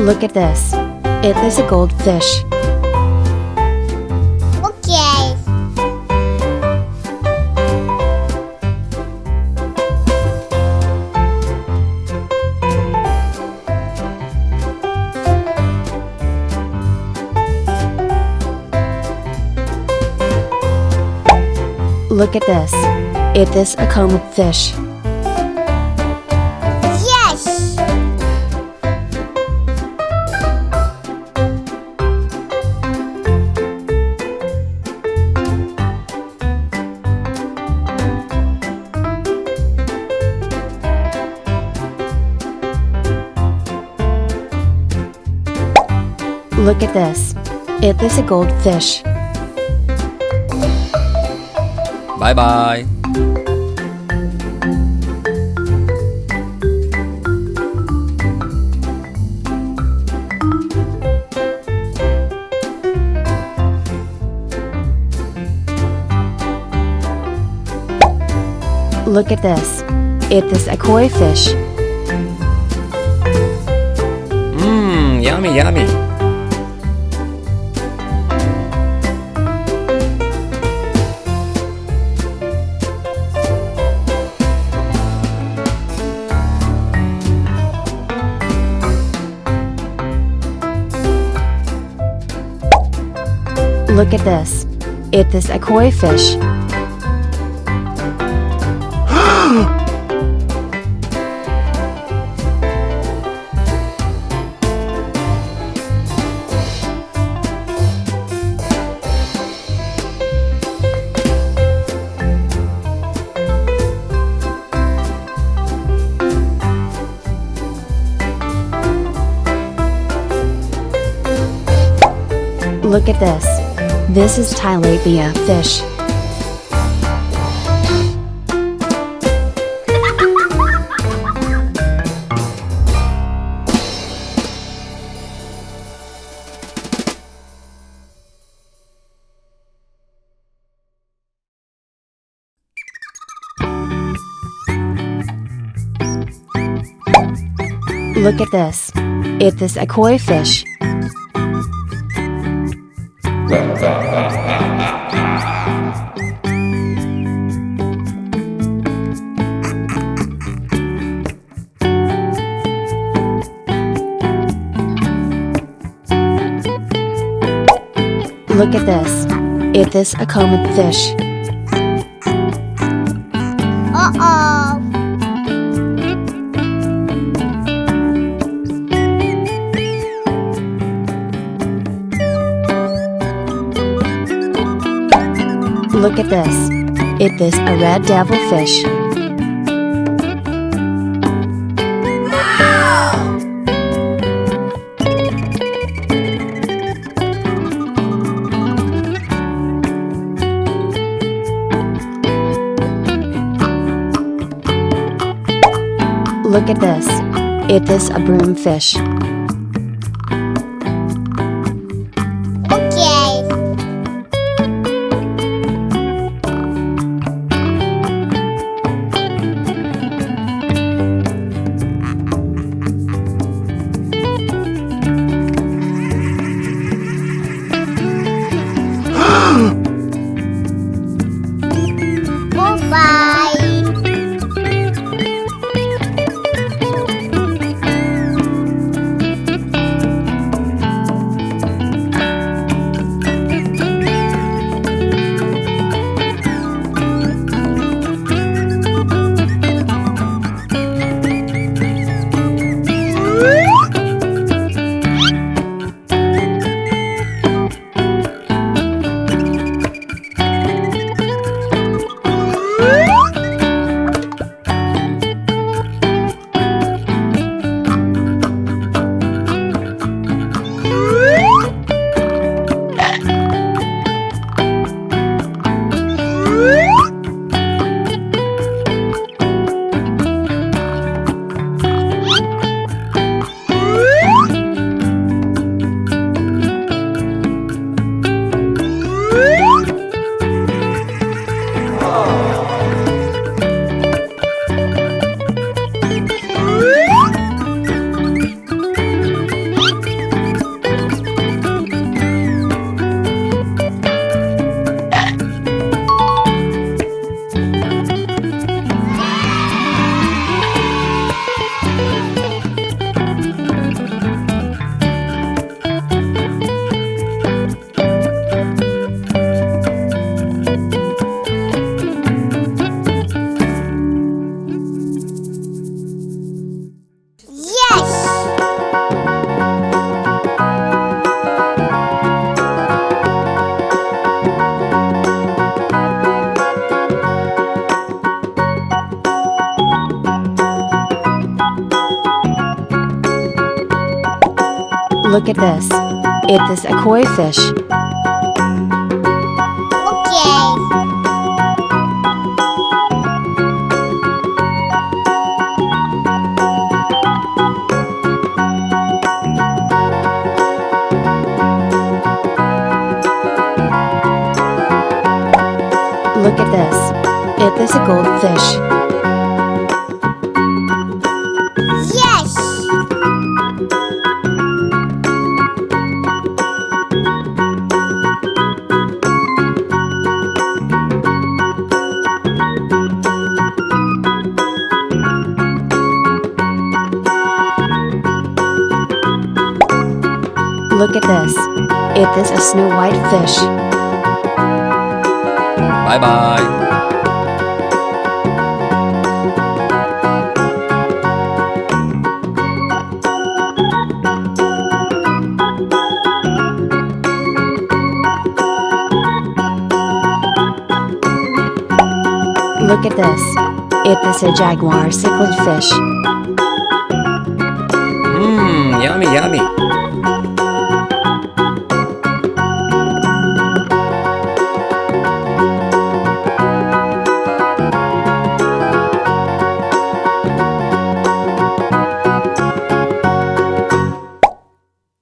Look at this. It is a goldfish. Okay. Look at this. It is a common fish. Yes. Look at this. It is a goldfish. Bye bye. Look at this. It is a koi fish. Yummy, yummy. Look at this. It is a koi fish. Look at this. This is tilapia fish. Look at this. It is a koi fish. Look at this. It is a common fish. Uh-oh. Look at this. It is a red devilfish. Look at this. It is a broomfish. Okay. Bye-bye. Look at this. It is a koi fish. Okay. Look at this. It is a goldfish. Yes. Look at this. It is a snow white fish. Bye bye. Look at this. It is a jaguar cichlid fish. Mmm, yummy, yummy.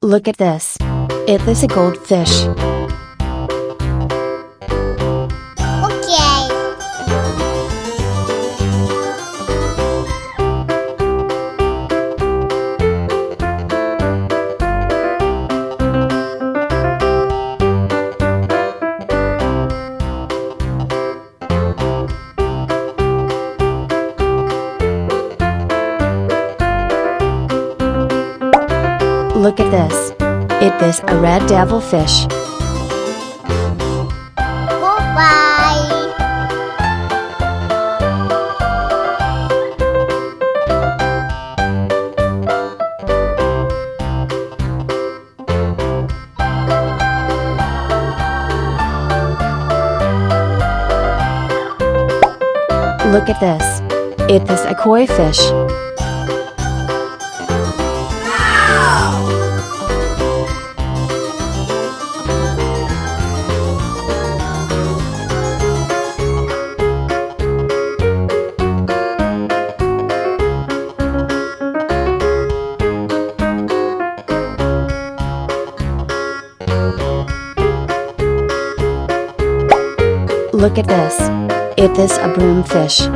Look at this. It is a goldfish. Okay. Look at this. It is a red devil fish. Goodbye. Look at this. It is a koi fish. Look at this. It is a broomfish.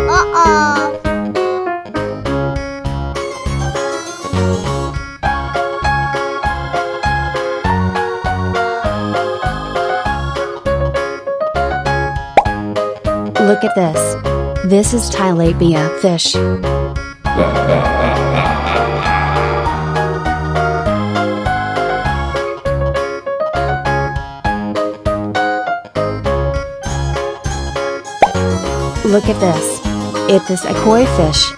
Uh-oh. Look at this. This is tilapia fish. Look at this. It is a koi fish.